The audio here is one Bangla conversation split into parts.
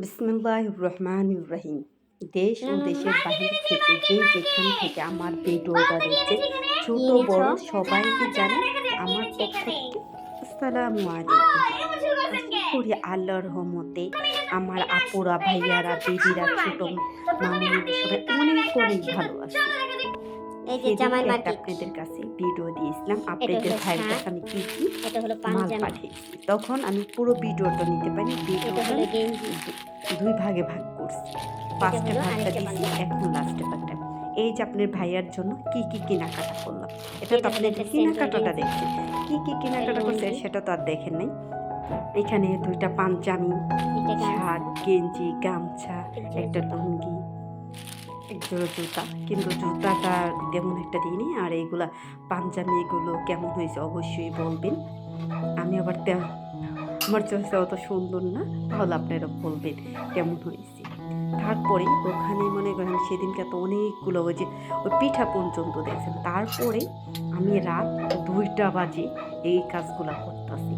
বিসমিল্লাহির রহমানির রহিম। দেশ ও দেশের বাহির থেকে যে যেখান থেকে আমার ভিডিওটা দেখছে, ছোট বড় সবাইকে জানাই আমার পক্ষ থেকে আসসালামু আলাইকুম। আশা করি আল্লাহর রহমতে আমার আপুরা, ভাইয়ারা, দিদিরা, ছোট মামুনিরা সবাই অনেক অনেক ভালো আছে। এই যে জামাই মার্কেট, আপনাদের কাছে ভিডিও দিয়েছিলাম আপনাদের ভাইয়ের কাছে আমি কি কি এটা হলো মাল পাঞ্জাবি, পাঠিয়েছি। তখন আমি পুরো ভিডিওটা নিতে পারি, এটা ভিডিওটা হলো গেঞ্জি, দুই ভাগে ভাগ করছি। ফার্স্টে হলো ভাগটা আরেকটা দিচ্ছি, পাঞ্জাবি। এখন লাস্টে ভাগটা। এই যে আপনার ভাইয়ার জন্য কি কি কেনাকাটা করলাম, এটা তো এটা আপনি হলো একটা কেনাকাটাটা সেন্ট্রাল দেখছেন। কি কি কেনাকাটা করছে গেঞ্জি, সেটা তো আর দেখেন নাই। এখানে দুইটা পাঞ্জাবি, এটা শার্ট, গামছা, গেঞ্জি, গামছা, এক জোড়া একটা জুতা। লুঙ্গি, এক জোড়া জুতা। কিন্তু জুতাটা তেমন একটা দিইনি। আর এইগুলা পাঞ্জাবি এগুলো কেমন হয়েছে অবশ্যই বলবেন। আমি আবার আমার চয়েসে অত সুন্দর না, তাহলে আপনারা বলবেন কেমন হয়েছে। তারপরে ওখানে মনে করেন সেদিনকে তো অনেকগুলো ওই পিঠা পর্যন্ত দেখছেন। তারপরে আমি রাত 2টা বাজে এই কাজগুলো করতেছি।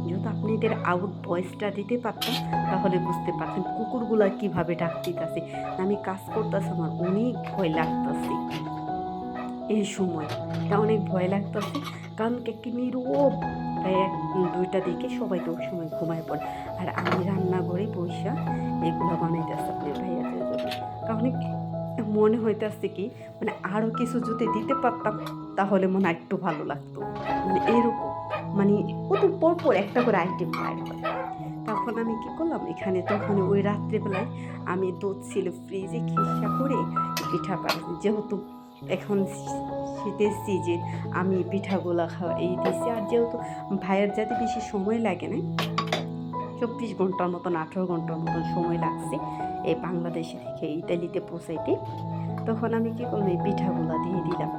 যেহেতু আপনাদের আউট ভয়েসটা দিতে পারতাম তাহলে বুঝতে পারতেন কুকুরগুলা কিভাবে ডাক দিতেছে। আমি কাজ করতেছি, আমার অনেক ভয় লাগতেছে। এই সময়টা অনেক ভয় লাগতেছে, কারণ একটি নীরব। তাই 2টা দিকে সবাই তো ওই সময় ঘুমায় পড়ে। আর আমি রান্নাঘরে বইসা এগুলো বানাইতেছি আপনার ভাইয়াদের জন্য। কারণ মনে হইতেছে কি, মানে আরও কিছু যদি দিতে পারতাম তাহলে মনে হয় একটু ভালো লাগতো। মানে এরকম, মানে ওদের পরপর একটা করে আইটেম বাইর হয়। তখন আমি কি করলাম, এখানে তখন ওই রাত্রেবেলায় আমি দুধ ছিল ফ্রিজে, খিসা করে পিঠা বানাইছি। যেহেতু এখন শীতের সিজন, আমি পিঠাগুলা খাওয়া এই দিছি। আর যেহেতু ভাইয়ের যাতে বেশি সময় লাগে না, 24 ঘন্টার মতন 18 ঘন্টার মতন সময় লাগছে এই বাংলাদেশে থেকে ইতালিতে পৌঁছাইতে। তখন আমি কি করলাম, এই পিঠাগুলা দিয়ে দিলাম।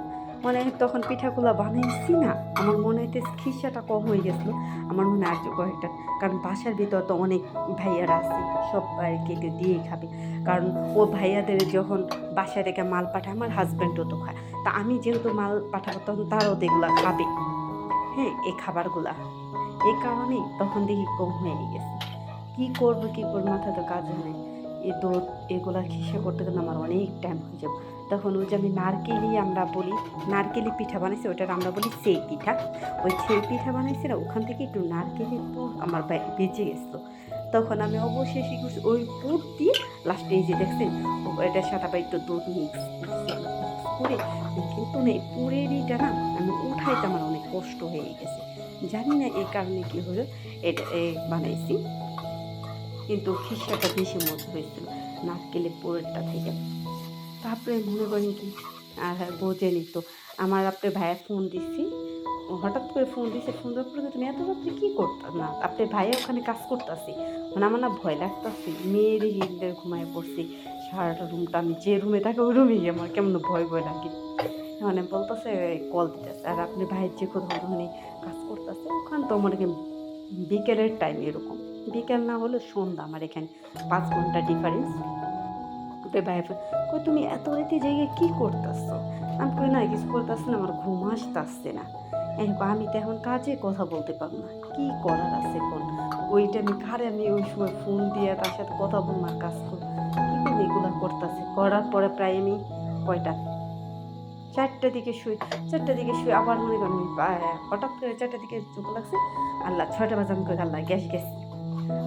মানে তখন পিঠাগুলা বানাইছি না, আমার মনে হইতে খিসাটা কম হয়ে গেছিলো। আমার মনে হয় আর কয়েকটা, কারণ বাসার ভিতর তো অনেক ভাইয়ারা আছে, সব কেটে দিয়েই খাবে। কারণ ও ভাইয়াদের যখন বাসায় থেকে মাল পাঠায়, আমার হাজব্যান্ডও তো খায়, তা আমি যেহেতু মাল পাঠাবো তখন তারও তো এগুলা খাবে। হ্যাঁ, এই খাবারগুলা এই কারণেই তখন দেখি কম হয়ে গেছে। কী করবো মাথায় তো কাজ হয়। এই দুধ এগুলা খিসে করতে গেলে আমার অনেক টাইম হয়ে যাবে। তখন ওই যে আমি আমরা বলি নারকেলি পিঠা বানাইছি, ওইটার আমরা বলি সেই পিঠা। ওই সেই পিঠা বানাইছি না, ওখান থেকে একটু নারকেলের পুর আমার বেঁচে গেছিলো। তখন আমি অবশেষে করছি ওই পুর দিয়ে লাস্টে এই যে দেখছেন এটার সাথে আবার একটু দুধ মিক্স করে। কিন্তু না, এই পুরের ইটা না আমি উঠাইতে আমার অনেক কষ্ট হয়ে গেছে, জানি না এই কারণে কি হলো। এটা বানাইছি, কিন্তু খিসাটা বেশি মজা হয়েছিল নারকেলের পুরেরটা থেকে। তারপরে মনে করেন কি, আর বোঝেনি তো, আমার আপনার ভাইয়া ফোন দিচ্ছি, হঠাৎ করে ফোন দিছে। ফোন দেওয়ার পরে তুমি এত রাত্রে কী করতাম না, আপনার ভাইয়া ওখানে কাজ করতেছি। মানে আমার না ভয় লাগতেছে, মেয়েরই হিন্দের ঘুমায় পড়ছি। সারাটা রুমটা, আমি যে রুমে থাকি ওই রুমেই আমার কেমন ভয় ভয় লাগে। মানে বলতেছে কল দিতেছে, আর আপনি ভাইয়ের যে কোথাও ওখানে কাজ করতেছে, ওখানে তো মনে করেন বিকেলের টাইম, এরকম বিকেল না হলে সন্ধ্যা, আমার এখানে 5 ঘন্টা ডিফারেন্স। ভাই কই তুমি এত রাতে জায়গায় কী করতেছো? আমি কই না কিছু করতেছি না, আমার ঘুম আসতেছে না। আমি তো এখন কাজে কথা বলতে পারবো না, কী করার আছে কোন ওইটা আমি কারে, আমি ওই সময় ফোন দিয়ে তার সাথে কথা বলবো আর কাজ করবো কী করবো, এগুলো করতেছে। করার পরে প্রায় আমি কয়টা 4টার দিকে শুই। 4টার দিকে শুই, আবার মনে করেন হঠাৎ করে 4টার দিকে চোখ লাগছে, আল্লাহ 6টা বাজে, আমি কই আল্লাহ গ্যাস।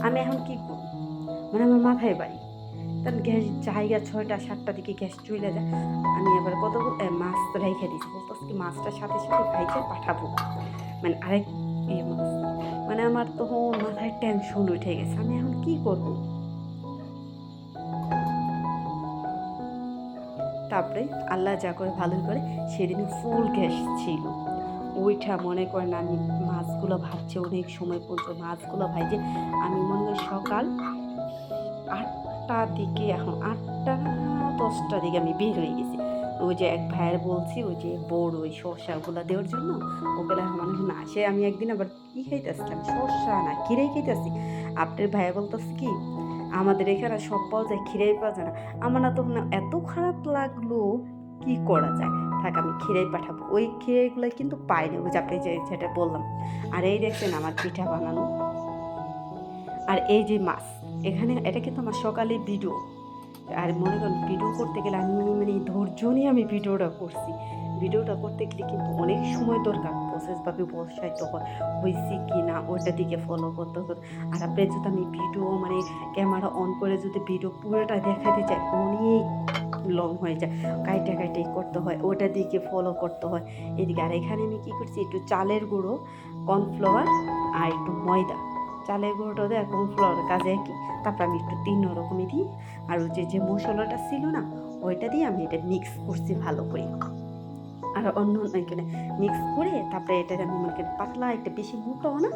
আমি এখন কী করবো, মানে আমার মাথায় বাড়ি। কারণ গ্যাস জায়গা 6টা 7টার দিকে গ্যাস চলে যায়। আমি আবার কতগুলো মাছ রেখে দিয়েছি, বলতেছি কি মাছটার সাথে সাথে ভাইকে পাঠাবো, মানে আরেক মাছ। মানে আমার তখন মাথায় টেনশন উঠে গেছে, আমি এখন কি করব। তারপরে আল্লাহ যা করে ভালোই করে, সেদিন ফুল গ্যাস ছিল। ওইটা মনে করেন আমি মাছগুলো ভাজছে অনেক সময় পর্যন্ত, মাছগুলো ভাজে আমি মনে করি সকাল 8টার দিকে, এখন 8টা 10টার দিকে আমি বের হয়ে গেছি। ওই যে এক ভাইয়ের বলছি ওই যে বড় ওই শসাগুলো দেওয়ার জন্য, ওগুলো মনে হয় না সে, আমি একদিন আবার কি খাইতেছিলাম, শসা না খিরাই খাইতেছি। আপনার ভাইয়া বলতেছে কি, আমাদের এখানে সব পাওয়া যায়, খিরাই পাওয়া যায় না। আমার না তখন এত খারাপ লাগলো, কি করা যায়, থাক আমি খিরাই পাঠাবো। ওই খিরাইগুলো কিন্তু পাইনি, ওই যে আপনি যেটা বললাম। আর এই দেখছেন আমার পিঠা বানানো, আর এই যে মাছ, এখানে এটা কিন্তু আমার সকালে ভিডিও। আর মনে করেন ভিডিও করতে গেলে আমি মানে ধৈর্য নিয়ে আমি ভিডিওটা করছি। ভিডিওটা করতে গেলে কিন্তু অনেক সময় দরকার, প্রসেসভাবে বসাইতে হয়, হয়েছে কি না ওইটা দিকে ফলো করতে হবে। আর আপনি যদি আমি ভিডিও মানে ক্যামেরা অন করে যদি ভিডিও পুরোটা দেখাতে চাই অনেক লং হয়ে যায়, কাইটা কাইটাই করতে হয়, ওটা দিকে ফলো করতে হয় এদিকে। আর এখানে আমি কী করছি, একটু চালের গুঁড়ো, কর্নফ্লাওয়ার আর একটু ময়দা, চালের গুঁড়োটা দেয় আর কর্নফ্লাওয়ারের কাজে একই। তারপর আমি একটু ৩ রকমই দিই, আর ওই যে মশলাটা ছিল না ওইটা দিয়ে আমি এটা মিক্স করছি ভালো করে। আর অন্য এখানে মিক্স করে তারপরে এটা আমি মনে করি পাতলা, একটা বেশি মোটাও না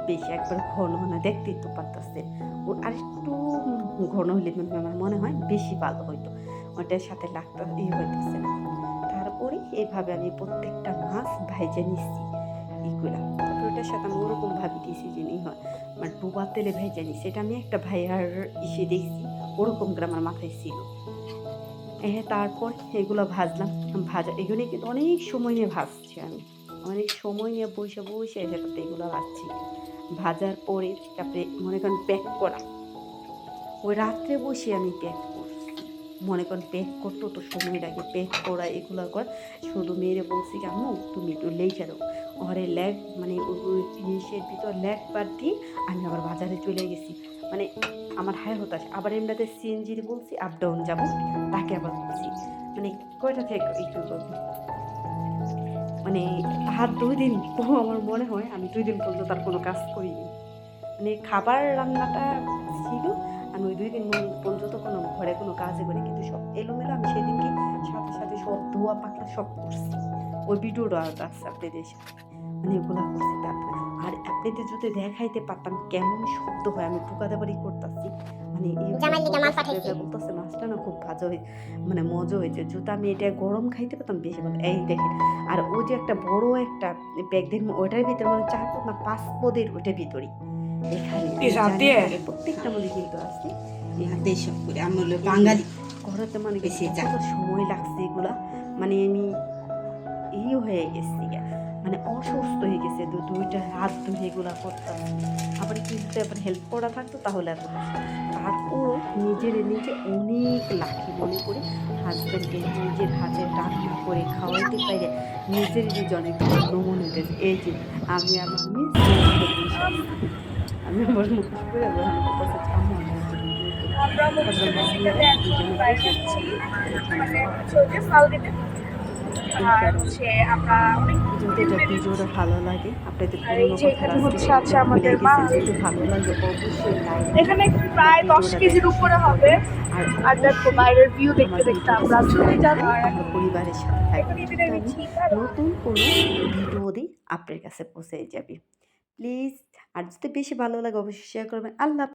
বেশি একবার ঘন না, দেখতেই তো পারতেছে। ও আর একটু ঘন হলে মানে আমার মনে হয় বেশি ভালো হইতো, ওটার সাথে লাগতে হইতেছে না। তারপরে এইভাবে আমি প্রত্যেকটা মাছ ভাইজে নিচ্ছি ই করলাম। তারপরে ওটার সাথে আমি ওরকম ভাবি দিয়েছি যে ই হয় মানে ডুবা তেলে ভেজে নিচ্ছি। এটা আমি একটা ভাইয়ার ইসে দেখছি, ওরকম করে আমার মাথায় ছিল। তারপর এগুলো ভাজলাম। ভাজা এগুলো কিন্তু অনেক সময় নিয়ে ভাজছি আমি। অনেক সময় নিয়ে বইসা তারপরে এগুলো ভাজছি। ভাজার পরে তারপরে মনে করেন প্যাক করা। ওই রাত্রে বসে আমি প্যাক করছি। মনে করেন প্যাক করতে তো সময় লাগে, প্যাক করা এগুলো কর। শুধু মেয়েরে বলছি কি আম্মু তুমি একটু লেইটা দাও। ঘরে ল্যাগ মানে ওই জিনিসের ভিতর ল্যাগ বাদ দিয়ে আমি আবার বাজারে চলে গেছি। মানে আমার হায় হতাশ। আবার এমনিতে সিএনজির বলছি আপ ডাউন যাবো, তাকে আবার বলছি মানে কয়টা থেকে একটু করবো মানে হাত ২ দিন আমার মনে হয় আমি ২ দিন পর্যন্ত তার কোনো কাজ করিনি। মানে খাবার রান্নাটা ছিল, আমি ওই ২ দিন পর্যন্ত কোনো ঘরে কোনো কাজই করি, কিন্তু সব এলোমেলো। আমি সেদিনকে সাথে সাথে সব ধোয়া পাকলা সব করছি। ওই ভিডিওটা আছে আপনাদের সাথে, মানে ওগুলা করছি। তারপরে আর আপনাদের যদি দেখাইতে পারতাম কেমন শব্দ হয়, আমি টুকাদাবাড়ি করতেছি মানে জামাই লিগা মাছ পাঠাইছি। বলতেছে মাছটা না খুব ভাজা হয়ে মানে মজা হয়েছে, যদি আমি এটা গরম খাইতে পারতাম বেশি ভালো। এই দেখেন, আর ওই যে একটা বড় একটা ব্যাগ দেখুন ওইটার ভিতরে মানে ৪ পদ না ৫ পদের ওইটার ভিতরে এখানে প্রত্যেকটা মধ্যে কিন্তু আছে দেশব করে আমি হলো বাঙালি ঘরেতে মানে বেশি বেশি যায়। সময় লাগছে এগুলা, মানে আমি হয়ে গেছি মানে অসুস্থ হয়ে গেছে। দুইটা হাত ধরে এগুলা করতাম, আবার কিন্তু আবার হেল্প করা থাকতো তাহলে এত তারপর নিজে অনেক লাখি মনে করে হাজব্যান্ডকে নিজের হাতে রান্না করে খাওয়াইতে পারে, নিজের নিজে অনেক ভ্রমণ হইতেছে। এই যে আমি আমার আমি আমার মুখ করে আমার কাছে আমার আমরা হচ্ছে বেসিক্যালি এখন বাইরে আছি, মানে হচ্ছে সাউদিতে। আর হচ্ছে আমরা অনেক যদি এটা ভিডিওটা ভালো লাগে আপনাদের আর এই যে এখানে হচ্ছে আছে আমাদের মাছ। যদি ভালো লাগে অবশ্যই লাইক। এখানে প্রায় ১০ কেজির উপরে হবে। আর দেখো বাইরের ভিউ দেখতে দেখতে আমরা চলে যাবো। আর আমরা পরিবারের সাথে এখন থাকবো, এদের আমি ঠিক আর নতুন কোনো ভিডিও দিয়ে আপনার কাছে পৌঁছে যাবে প্লিজ। আর যদি বেশি ভালো লাগে অবশ্যই শেয়ার করবেন। আল্লাহ।